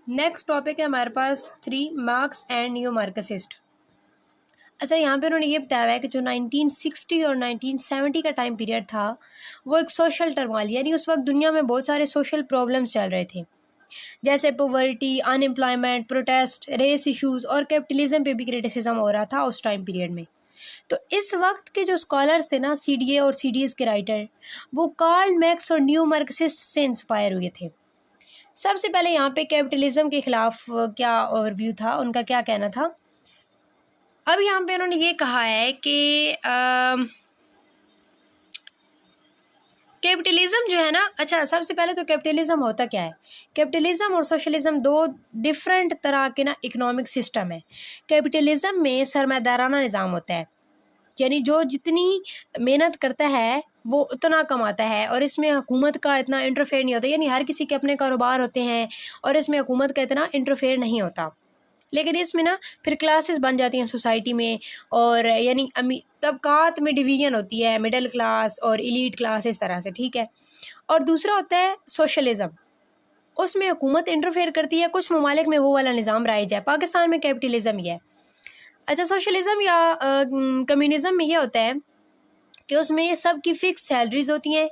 Next topic है हमारे पास 3 marks and new Marxist. अच्छा, यहाँ पे उन्होंने ये बताया है कि जो 1960 और 1970 का टाइम पीरियड था वो एक सोशल टर्मोइल, यानी उस वक्त दुनिया में बहुत सारे सोशल प्रॉब्लम्स चल रहे थे, जैसे poverty, unemployment, protest, race issues और कैपिटलिज्म पे भी क्रिटिसिज्म हो रहा था उस टाइम पीरियड में। तो इस वक्त के जो स्कॉलर्स थे ना, सीडीए और सीडीएस के राइटर, वो कार्ल मैक्स और न्यू मार्क्सिस्ट से इंस्पायर हुए थे। सबसे पहले यहाँ पे कैपिटलिज्म के खिलाफ क्या ओवरव्यू था, उनका क्या कहना था। अब यहाँ पे उन्होंने ये कहा है कि कैपिटलिज्म जो है ना, अच्छा सबसे पहले तो कैपिटलिज्म होता क्या है। कैपिटलिज्म और सोशलिज्म दो डिफरेंट तरह के ना इकोनॉमिक सिस्टम है। कैपिटलिज्म में सरमायादाराना निज़ाम होता है, यानी जो जितनी मेहनत करता है वो उतना कमाता है, और इसमें हुकूमत का इतना इंटरफेयर नहीं होता, यानी हर किसी के अपने कारोबार होते हैं और इसमें हुकूमत का इतना इंटरफेयर नहीं होता। लेकिन इसमें ना फिर क्लासेस बन जाती हैं सोसाइटी में, और यानी तबकात में डिवीजन होती है, मिडिल क्लास और एलीट क्लास, इस तरह से, ठीक है। और दूसरा होता है सोशलिज्म, उसमें हुकूमत इंटरफेयर करती है, कुछ ममालिक में वो वाला निज़ाम राइज है, पाकिस्तान में कैपिटलिज्म ही है। अच्छा, सोशलिज्म या कम्युनिज्म में ये होता है कि उसमें सबकी फ़िक्स सैलरीज होती हैं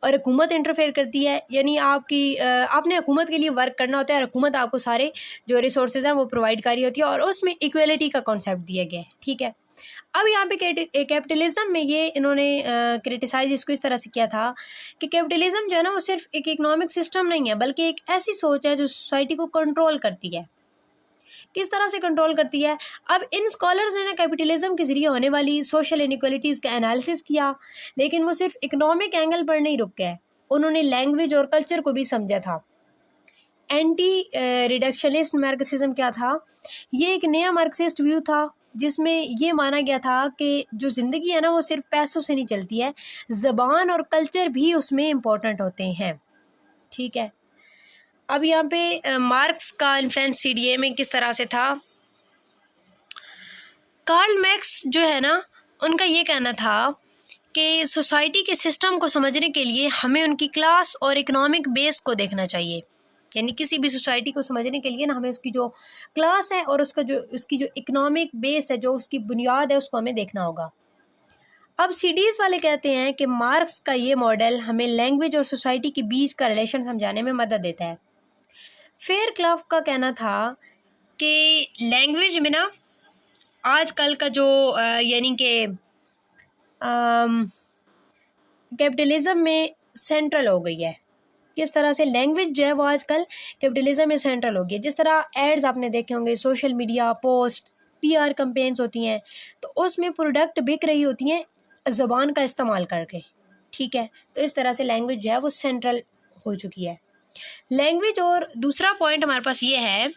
और हुकूमत इंटरफेयर करती है, यानी आपने हुकूमत के लिए वर्क करना होता है और हुकूमत आपको सारे जो रिसोर्सेज हैं वो प्रोवाइड कर रही होती है, और उसमें इक्वलिटी का कॉन्सेप्ट दिया गया है, ठीक है। अब यहाँ पे कैपिटलिज्म में ये इन्होंने क्रिटिसाइज इसको इस तरह से किया था कि कैपिटलिज्म जो है ना वो सिर्फ एक इकोनॉमिक सिस्टम नहीं है, बल्कि एक ऐसी सोच है जो सोसाइटी को कंट्रोल करती है। किस तरह से कंट्रोल करती है। अब इन स्कॉलर्स ने ना कैपिटलिज्म के ज़रिए होने वाली सोशल इनइक्वालिटीज़ का एनालिसिस किया, लेकिन वो सिर्फ इकोनॉमिक एंगल पर नहीं रुक गए, उन्होंने लैंग्वेज और कल्चर को भी समझा था। एंटी रिडक्शनिस्ट मार्क्सिज्म क्या था, ये एक नया मार्क्सिस्ट व्यू था जिसमें ये माना गया था कि जो ज़िंदगी है ना वो सिर्फ पैसों से नहीं चलती है, ज़बान और कल्चर भी उसमें इम्पोर्टेंट होते हैं, ठीक है। अब यहाँ पे मार्क्स का इन्फ्लुएंस सीडीए में किस तरह से था। कार्ल मैक्स जो है ना, उनका ये कहना था कि सोसाइटी के सिस्टम को समझने के लिए हमें उनकी क्लास और इकोनॉमिक बेस को देखना चाहिए, यानी किसी भी सोसाइटी को समझने के लिए ना हमें उसकी जो क्लास है और उसकी जो इकोनॉमिक बेस है, जो उसकी बुनियाद है, उसको हमें देखना होगा। अब सीडीएस वाले कहते हैं कि मार्क्स का ये मॉडल हमें लैंग्वेज और सोसाइटी के बीच का रिलेशन समझाने में मदद देता है। फेयर क्लाफ का कहना था कि लैंग्वेज में ना आजकल का जो यानी कि कैपिटलिज्म में सेंट्रल हो गई है। किस तरह से लैंग्वेज जो है वो आजकल कैपिटलिज्म में सेंट्रल हो गई है। जिस तरह एड्स आपने देखे होंगे, social media post, PR campaigns होती हैं, तो उसमें प्रोडक्ट बिक रही होती हैं ज़बान का इस्तेमाल करके, ठीक है। तो इस तरह से लैंग्वेज जो है वो सेंट्रल हो चुकी है लैंग्वेज। और दूसरा पॉइंट हमारे पास ये है,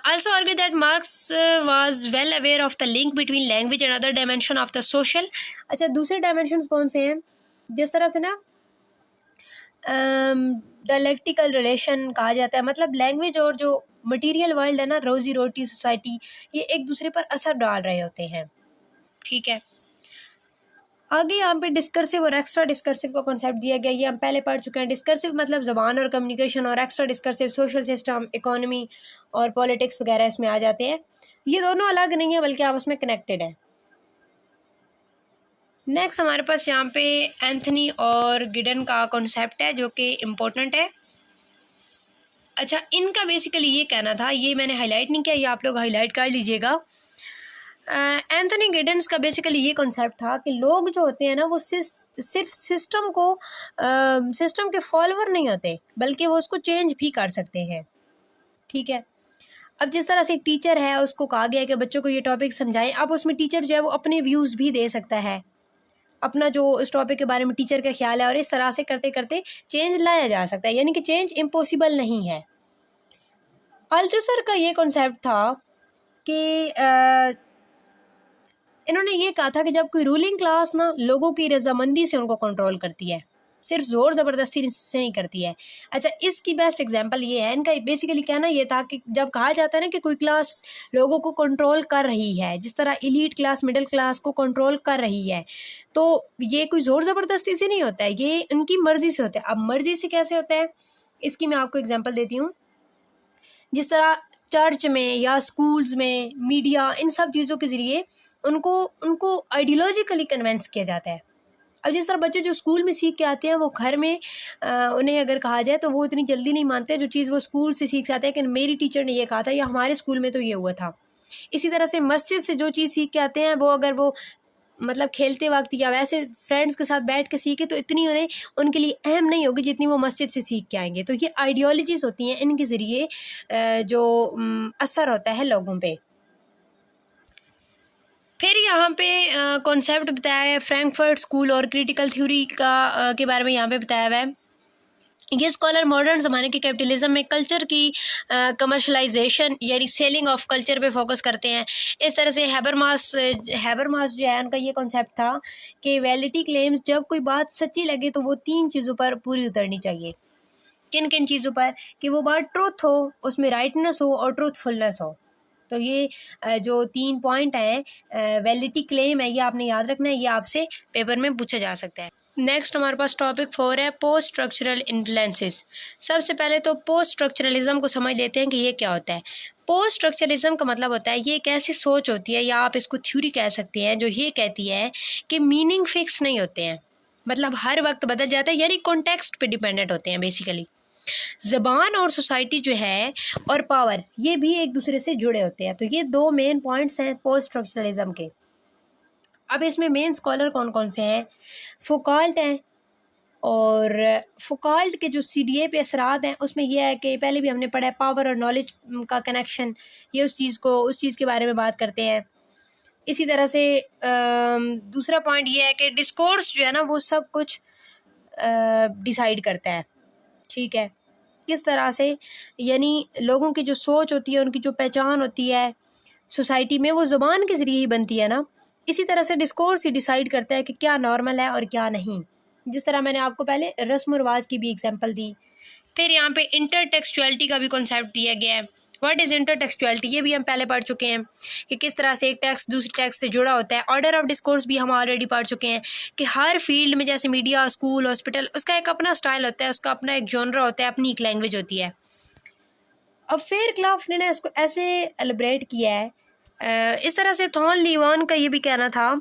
also argue that Marx was well aware of the link between language and other dimension of the social। अच्छा, दूसरे डायमेंशंस कौन से हैं, जिस तरह से ना डायलेक्टिकल रिलेशन कहा जाता है, मतलब लैंग्वेज और जो मटेरियल वर्ल्ड है ना, रोजी रोटी सोसाइटी, ये एक दूसरे पर असर डाल रहे होते हैं, ठीक है। आगे यहाँ पे डिस्कर्सिव और एक्स्ट्रा डिस्कर्सिव का कॉन्सेप्ट दिया गया, ये हम पहले पढ़ चुके हैं। डिस्कर्सिव मतलब ज़बान और कम्युनिकेशन, और extra discursive social system, economy और पॉलिटिक्स वगैरह इसमें आ जाते हैं। ये दोनों अलग नहीं है बल्कि आपस में कनेक्टेड है। नेक्स्ट हमारे पास यहाँ पे एंथनी और गिडन का कॉन्सेप्ट है जो कि इम्पोर्टेंट है। अच्छा, इनका बेसिकली ये कहना था, ये मैंने हाईलाइट नहीं किया, ये आप लोग हाईलाइट कर लीजिएगा। एंथनी गिडेंस का बेसिकली ये कॉन्सेप्ट था कि लोग जो होते हैं ना वो सिर्फ सिस्टम के फॉलोअर नहीं होते, बल्कि वो उसको चेंज भी कर सकते हैं, ठीक है। अब जिस तरह से एक टीचर है, उसको कहा गया कि बच्चों को ये टॉपिक समझाएं, अब उसमें टीचर जो है वो अपने व्यूज़ भी दे सकता है, अपना जो इस टॉपिक के बारे में टीचर का ख्याल है, और इस तरह से करते करते चेंज लाया जा सकता है, यानी कि चेंज इम्पॉसिबल नहीं है। अल्थुसर का ये कॉन्सेप्ट था कि इन्होंने ये कहा था कि जब कोई रूलिंग क्लास ना लोगों की रजामंदी से उनको कंट्रोल करती है, सिर्फ ज़ोर ज़बरदस्ती से नहीं करती है। अच्छा, इसकी बेस्ट एग्जांपल ये है, इनका बेसिकली कहना ये था कि जब कहा जाता है ना कि कोई क्लास लोगों को कंट्रोल कर रही है, जिस तरह एलीट क्लास मिडिल क्लास को कंट्रोल कर रही है, तो ये कोई ज़ोर ज़बरदस्ती से नहीं होता है, ये उनकी मर्ज़ी से होता है। अब मर्ज़ी से कैसे होता है, इसकी मैं आपको एग्जाम्पल देती हूँ। जिस तरह चर्च में या स्कूल्स में, मीडिया, इन सब चीज़ों के ज़रिए उनको उनको आइडियोलॉजिकली कन्वेंस किया जाता है। अब जिस तरह बच्चे जो स्कूल में सीख के आते हैं वो घर में उन्हें अगर कहा जाए तो वो इतनी जल्दी नहीं मानते जो चीज़ वो स्कूल से सीख जाते हैं कि मेरी टीचर ने ये कहा था या हमारे स्कूल में तो ये हुआ था। इसी तरह से मस्जिद से जो चीज़ सीख के आते हैं वो अगर वो मतलब खेलते वक्त या वैसे फ्रेंड्स के साथ बैठ के सीखे तो इतनी उन्हें उनके लिए अहम नहीं होगी जितनी वो मस्जिद से सीख के आएंगे। तो ये आइडियोलॉजीज़ होती हैं, इनके ज़रिए जो असर होता है लोगों पे। फिर यहाँ पे कॉन्सेप्ट बताया है फ्रैंकफर्ट स्कूल और क्रिटिकल थ्योरी का के बारे में यहाँ पे बताया हुआ है। ये स्कॉलर मॉडर्न ज़माने के कैपिटलिज्म में कल्चर की कमर्शलाइजेशन यानी सेलिंग ऑफ कल्चर पे फोकस करते हैं। इस तरह से हैबरमास जो है उनका ये कॉन्सेप्ट था कि वैलिडिटी क्लेम्स, जब कोई बात सच्ची लगे तो वो 3 चीज़ों पर पूरी उतरनी चाहिए। किन किन चीज़ों पर? कि वो बात ट्रूथ हो, उसमें राइटनेस हो और ट्रूथफुलनेस हो। तो ये जो 3 पॉइंट हैं वैलिडिटी क्लेम है, ये आपने याद रखना है, ये आपसे पेपर में पूछा जा सकता है। नेक्स्ट हमारे पास टॉपिक 4 है पोस्ट स्ट्रक्चरल इन्फ्लुएंसेस। सबसे पहले तो पोस्ट स्ट्रक्चरलिज्म को समझ लेते हैं कि ये क्या होता है। पोस्ट स्ट्रक्चरलिज्म का मतलब होता है ये एक ऐसी सोच होती है या आप इसको थ्योरी कह सकते हैं जो ये कहती है कि मीनिंग फिक्स नहीं होते हैं, मतलब हर वक्त बदल जाता है, यानी कॉन्टेक्स्ट पे डिपेंडेंट होते हैं बेसिकली। ज़बान और सोसाइटी जो है और पावर, ये भी एक दूसरे से जुड़े होते हैं। तो ये 2 मेन पॉइंट्स हैं पोस्ट स्ट्रक्चरलिज्म के। अब इसमें मेन स्कॉलर कौन कौन से हैं? फुकाल्ट हैं, और फुकाल्ट के जो सीडीए पे असरात हैं उसमें यह है कि पहले भी हमने पढ़ा है पावर और नॉलेज का कनेक्शन, ये उस चीज़ के बारे में बात करते हैं। इसी तरह से दूसरा पॉइंट ये है कि डिस्कोर्स जो है ना वो सब कुछ डिसाइड करता है, ठीक है, किस तरह से, यानी लोगों की जो सोच होती है, उनकी जो पहचान होती है सोसाइटी में, वो ज़ुबान के ज़रिए ही बनती है ना। इसी तरह से डिस्कोर्स ही डिसाइड करता है कि क्या नॉर्मल है और क्या नहीं। जिस तरह मैंने आपको पहले रस्म और रिवाज की भी एग्जांपल दी। फिर यहाँ पे इंटरटेक्सचुअलिटी का भी कॉन्सेप्ट दिया गया है। व्हाट इज़ इंटरटेक्सचुअलिटी, ये भी हम पहले पढ़ चुके हैं कि किस तरह से एक टेक्स्ट दूसरे टेक्स्ट से जुड़ा होता है। ऑर्डर ऑफ डिस्कोर्स भी हम ऑलरेडी पढ़ चुके हैं कि हर फील्ड में, जैसे मीडिया, स्कूल, हॉस्पिटल, उसका एक अपना स्टाइल होता है, उसका अपना एक जॉनरा होता है, अपनी एक लैंग्वेज होती है। अब फेयरक्राफ्ट ने ना इसको ऐसे एलिब्रेट किया है, इस तरह से थॉन लीवान का ये भी कहना था,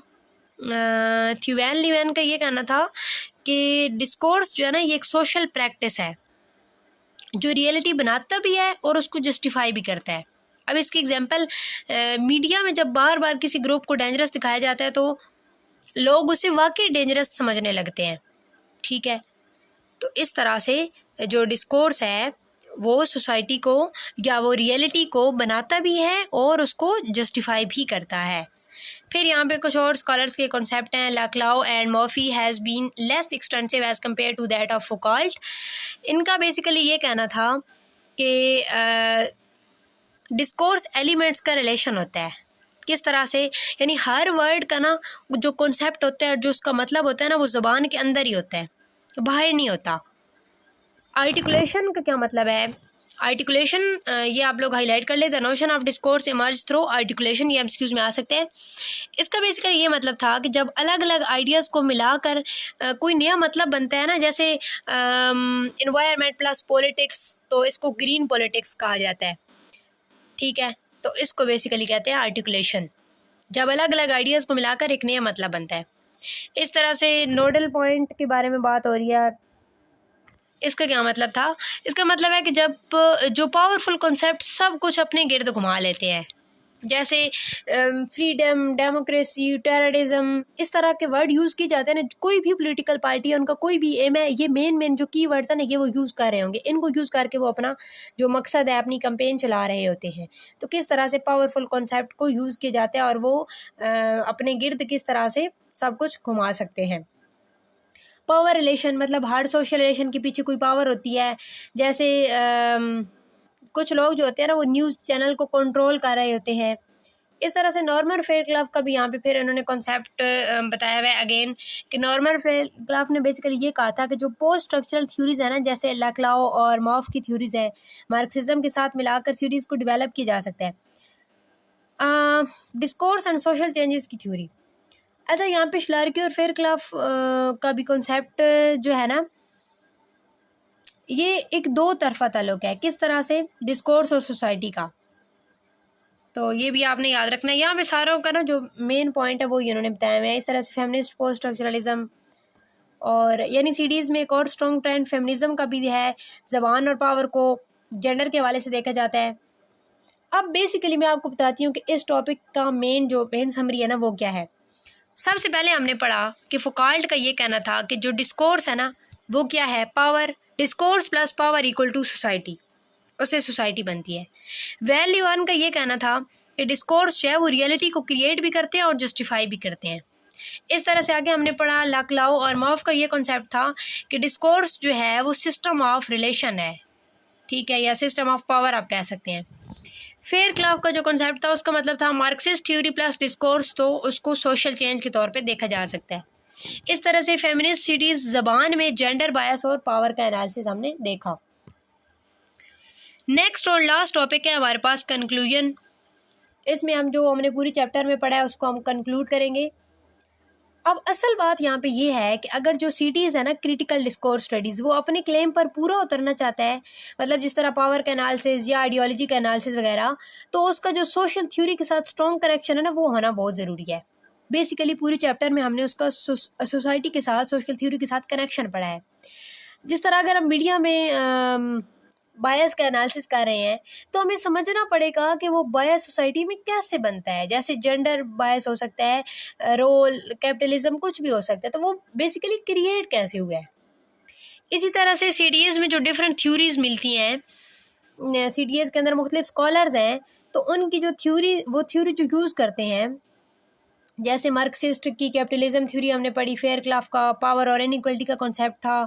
थ्यूवैन लीवान का ये कहना था कि डिस्कोर्स जो है ना ये एक सोशल प्रैक्टिस है जो रियलिटी बनाता भी है और उसको जस्टिफाई भी करता है। अब इसकी एग्जांपल मीडिया में जब बार बार किसी ग्रुप को डेंजरस दिखाया जाता है तो लोग उसे वाकई डेंजरस समझने लगते हैं, ठीक है। तो इस तरह से जो डिस्कोर्स है वो सोसाइटी को या वो रियलिटी को बनाता भी है और उसको जस्टिफाई भी करता है। फिर यहाँ पे कुछ और स्कॉलर्स के कॉन्सेप्ट हैं। Laclau and Mouffe has been less extensive as compare to that of Foucault. इनका बेसिकली ये कहना था कि डिस्कोर्स एलिमेंट्स का रिलेशन होता है, किस तरह से, यानी हर वर्ड का ना जो कॉन्सेप्ट होता है, जो उसका मतलब होता है ना, वो ज़ुबान के अंदर ही होता है, बाहर नहीं होता। आर्टिकुलेशन का क्या मतलब है? आर्टिकुलेशन ये आप लोग हाईलाइट कर ले। The notion of discourse emerge through articulation, ये एमसीक्यूज में आ सकते हैं। इसका बेसिकली ये मतलब था कि जब अलग अलग आइडियाज़ को मिलाकर कोई नया मतलब बनता है ना, जैसे इन्वायरमेंट प्लस पॉलिटिक्स, तो इसको ग्रीन पॉलिटिक्स कहा जाता है, ठीक है। तो इसको बेसिकली कहते हैं आर्टिकुलेशन, जब अलग अलग आइडियाज़ को मिलाकर एक नया मतलब बनता है। इस तरह से नोडल पॉइंट के बारे में बात हो रही है। इसका क्या मतलब था? इसका मतलब है कि जब जो पावरफुल कॉन्सेप्ट सब कुछ अपने गिर्द घुमा लेते हैं, जैसे फ्रीडम, डेमोक्रेसी, टेररिज्म, इस तरह के वर्ड यूज़ किए जाते हैं ना। कोई भी पॉलिटिकल पार्टी है, उनका कोई भी एम है, ये मेन जो की वर्ड्स है ना, ये वो यूज़ कर रहे होंगे। इनको यूज़ करके वो अपना जो मकसद है, अपनी कैंपेन चला रहे होते हैं। तो किस तरह से पावरफुल कॉन्सेप्ट को यूज़ किया जाता है और वो अपने गिर्द किस तरह से सब कुछ घुमा सकते हैं। पावर रिलेशन मतलब हर सोशल रिलेशन के पीछे कोई पावर होती है। जैसे कुछ लोग जो होते हैं ना, वो न्यूज़ चैनल को कंट्रोल कर रहे होते हैं। इस तरह से नॉर्मन फेयरक्राफ्ट का भी यहाँ पे फिर इन्होंने कॉन्सेप्ट बताया हुआ है अगेन, कि नॉर्मन फेयरक्राफ्ट ने बेसिकली ये कहा था कि जो पोस्ट स्ट्रक्चरल थ्योरीज है ना, जैसे लक्लाउ और मॉफ की थ्योरीज हैं, मार्क्सिज्म के साथ मिलाकर थ्योरीज को डेवलप किया जा सकता है। डिस्कोर्स एंड सोशल चेंजेस की थ्योरी। अच्छा, यहाँ पे श्लार्की और फेयरक्राफ्ट का भी कॉन्सेप्ट जो है ना, ये एक दो तरफा ताल्लुक है। किस तरह से? डिस्कोर्स और सोसाइटी का। तो ये भी आपने याद रखना है। यहाँ पे सारों का ना जो मेन पॉइंट है वो इन्होंने बताया हुआ है। इस तरह से फेमिनिस्ट पोस्ट स्ट्रक्चरलिज्म, और यानी सीडीज़ में एक और स्ट्रॉन्ग ट्रेंड फेमिनिज्म का भी है। ज़बान और पावर को जेंडर के हवाले से देखा जाता है। अब बेसिकली मैं आपको बताती हूँ कि इस टॉपिक का मेन समरी है ना वो क्या है। सबसे पहले हमने पढ़ा कि फुकाल्ट का ये कहना था कि जो डिस्कोर्स है ना वो क्या है? Power. Discourse plus power equal to society, उससे सोसाइटी बनती है। वैल्यू अर्न का ये कहना था कि डिस्कोर्स जो है वो रियलिटी को क्रिएट भी करते हैं और जस्टिफाई भी करते हैं। इस तरह से आगे हमने पढ़ा लाक्लाउ और मॉफ का ये कॉन्सेप्ट था कि डिस्कोर्स जो है वो सिस्टम ऑफ रिलेशन है, ठीक है, या सिस्टम ऑफ पावर आप कह सकते हैं। फेयर क्लाफ का जो कॉन्सेप्ट था उसका मतलब था मार्क्सिस्ट थ्योरी प्लस डिस्कोर्स, तो उसको सोशल चेंज के तौर पे देखा जा सकता है। इस तरह से फेमिनिस्ट सिटीज ज़बान में जेंडर बायस और पावर का एनालिसिस हमने देखा। नेक्स्ट और लास्ट टॉपिक है हमारे पास कंक्लूजन। इसमें हम जो हमने पूरी चैप्टर में पढ़ा है उसको हम कंक्लूड करेंगे। अब असल बात यहाँ पे ये है कि अगर जो सिटीज़ है ना क्रिटिकल डिस्कोर्स स्टडीज़, वो अपने क्लेम पर पूरा उतरना चाहता है, मतलब जिस तरह पावर का एनालिसिस या आइडियोलॉजी का एनालिसिस वगैरह, तो उसका जो सोशल थ्योरी के साथ स्ट्रॉन्ग कनेक्शन है ना वो होना बहुत ज़रूरी है। बेसिकली पूरी चैप्टर में हमने उसका सोसाइटी के साथ, सोशल थ्योरी के साथ कनेक्शन पढ़ा है। जिस तरह अगर हम मीडिया में बायस का एनालिसिस कर रहे हैं तो हमें समझना पड़ेगा कि वो बायस सोसाइटी में कैसे बनता है। जैसे जेंडर बायस हो सकता है, रोल, कैपिटलिज्म, कुछ भी हो सकता है, तो वो बेसिकली क्रिएट कैसे हुआ है। इसी तरह से सीडीएस में जो डिफरेंट थ्योरीज मिलती हैं, सीडीएस के अंदर मुख्तलिफ स्कॉलर्स हैं, तो उनकी जो थ्योरी जो यूज़ करते हैं, जैसे मार्क्सिस्ट की कैपिटलिज्म थ्योरी हमने पढ़ी, फेयर क्लाफ का पावर और इनइक्वलिटी का कॉन्सेप्ट था,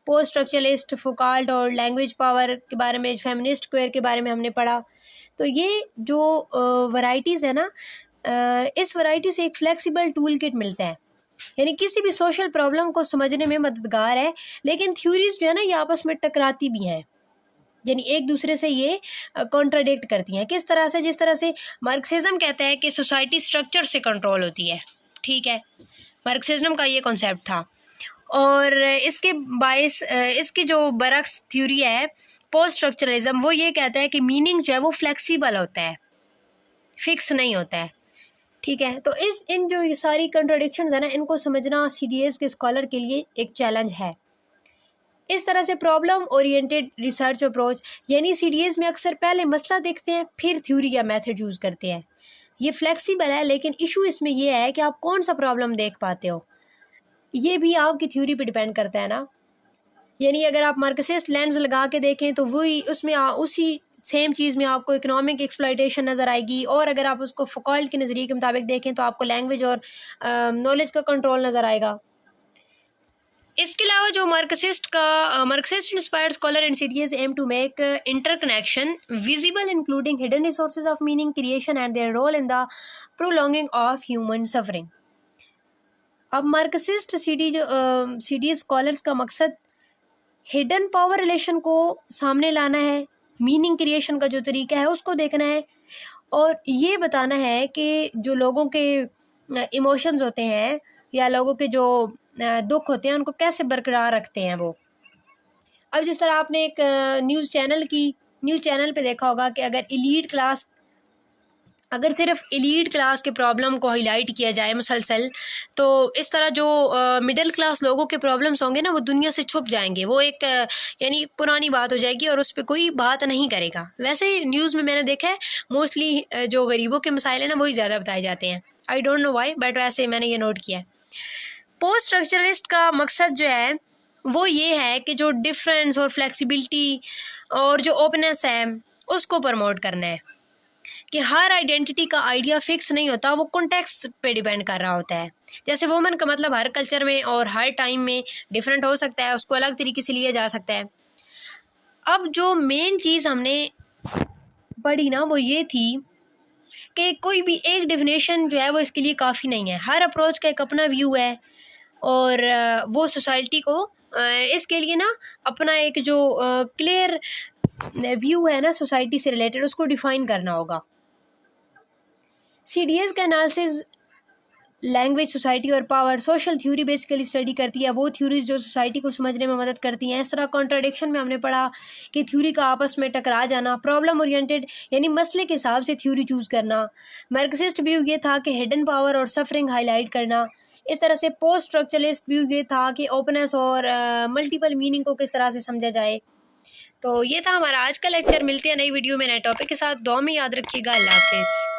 पोस्ट स्ट्रक्चरलिस्ट फुकाल्ट और लैंग्वेज पावर के बारे में, फेमिनिस्ट क्वेयर के बारे में हमने पढ़ा। तो ये जो वैरायटीज़ है ना, इस वैरायटी से एक फ्लेक्सिबल टूल किट मिलता है, यानी किसी भी सोशल प्रॉब्लम को समझने में मददगार है। लेकिन थ्योरीज जो है ना ये आपस में टकराती भी हैं, यानी एक दूसरे से ये कॉन्ट्राडिक्ट करती हैं। किस तरह से? जिस तरह से मार्क्सिज्म कहता है कि सोसाइटी स्ट्रक्चर से कंट्रोल होती है, ठीक है, मार्क्सिज्म का ये कॉन्सेप्ट था। और इसके जो बरक्स थ्योरी है पोस्ट स्ट्रक्चरलिज्म, वो ये कहता है कि मीनिंग जो है वो फ्लेक्सिबल होता है, फिक्स नहीं होता है, ठीक है। तो इन जो ये सारी कंट्राडिक्शंस है ना, इनको समझना सीडीएस के स्कॉलर के लिए एक चैलेंज है। इस तरह से प्रॉब्लम ओरिएंटेड रिसर्च अप्रोच, यानी सीडीएस में अक्सर पहले मसला देखते हैं फिर थ्योरी या मेथड यूज़ करते हैं। ये फ्लेक्सिबल है, लेकिन इशू इसमें ये है कि आप कौन सा प्रॉब्लम देख पाते हो, ये भी आपकी थ्योरी पे डिपेंड करता है ना। यानी अगर आप मार्क्सिस्ट लेंस लगा के देखें तो वही उसमें उसी सेम चीज़ में आपको इकोनॉमिक एक्सप्लॉयटेशन नज़र आएगी, और अगर आप उसको फुकाल्ट के नज़रिए के मुताबिक देखें तो आपको लैंग्वेज और नॉलेज का कंट्रोल नज़र आएगा। इसके अलावा जो marxist inspired scholar and CDS aim to make interconnection visible including hidden resources of meaning creation and their role in the prolonging of human suffering. अब मार्क्सिस्ट सीडीएस स्कॉलर्स का मकसद हिडन पावर रिलेशन को सामने लाना है, meaning creation का जो तरीका है उसको देखना है, और ये बताना है कि जो लोगों के इमोशंस होते हैं या लोगों के जो दुख होते हैं उनको कैसे बरकरार रखते हैं वो। अब जिस तरह आपने एक न्यूज़ चैनल पे देखा होगा कि अगर सिर्फ एलीट क्लास के प्रॉब्लम को हाईलाइट किया जाए मुसलसल, तो इस तरह जो मिडिल क्लास लोगों के प्रॉब्लम्स होंगे ना वो दुनिया से छुप जाएंगे, वो एक यानी पुरानी बात हो जाएगी और उस पर कोई बात नहीं करेगा। वैसे न्यूज़ में मैंने देखा है मोस्टली जो गरीबों के मसाइल हैं ना वही ज़्यादा बताए जाते हैं। I don't know why, but वैसे मैंने ये नोट किया है। पोस्ट स्ट्रक्चरलिस्ट का मकसद जो है वो ये है कि जो डिफरेंस और फ्लेक्सिबिलिटी और जो ओपननेस है उसको प्रमोट करना है, कि हर आइडेंटिटी का आइडिया फिक्स नहीं होता, वो कॉन्टेक्स्ट पे डिपेंड कर रहा होता है। जैसे वुमन का मतलब हर कल्चर में और हर टाइम में डिफरेंट हो सकता है, उसको अलग तरीके से लिया जा सकता है। अब जो मेन चीज़ हमने पढ़ी ना वो ये थी कि कोई भी एक डेफिनेशन जो है वो इसके लिए काफ़ी नहीं है, हर अप्रोच का एक अपना व्यू है, और वो सोसाइटी को इसके लिए ना अपना एक जो क्लियर व्यू है ना सोसाइटी से रिलेटेड उसको डिफाइन करना होगा। सीडीएस का एनालिसिस लैंग्वेज, सोसाइटी और power. Social theory basically study करती है वो थ्योरीज जो सोसाइटी को समझने में मदद करती हैं। इस तरह कॉन्ट्राडिक्शन में हमने पढ़ा कि थ्योरी का आपस में टकरा जाना। प्रॉब्लम ओरिएंटेड यानी मसले के हिसाब से थ्योरी चूज़ करना। मार्क्सिस्ट व्यू ये था कि हिडन पावर और सफरिंग हाईलाइट करना। इस तरह से पोस्ट स्ट्रक्चरलिस्ट व्यू ये था कि ओपननेस और मल्टीपल मीनिंग को किस तरह से समझा जाए। तो ये था हमारा आज का लेक्चर। मिलते हैं नई वीडियो में नए टॉपिक के साथ। दुआ में याद रखिएगा। अल्लाह हाफिज़।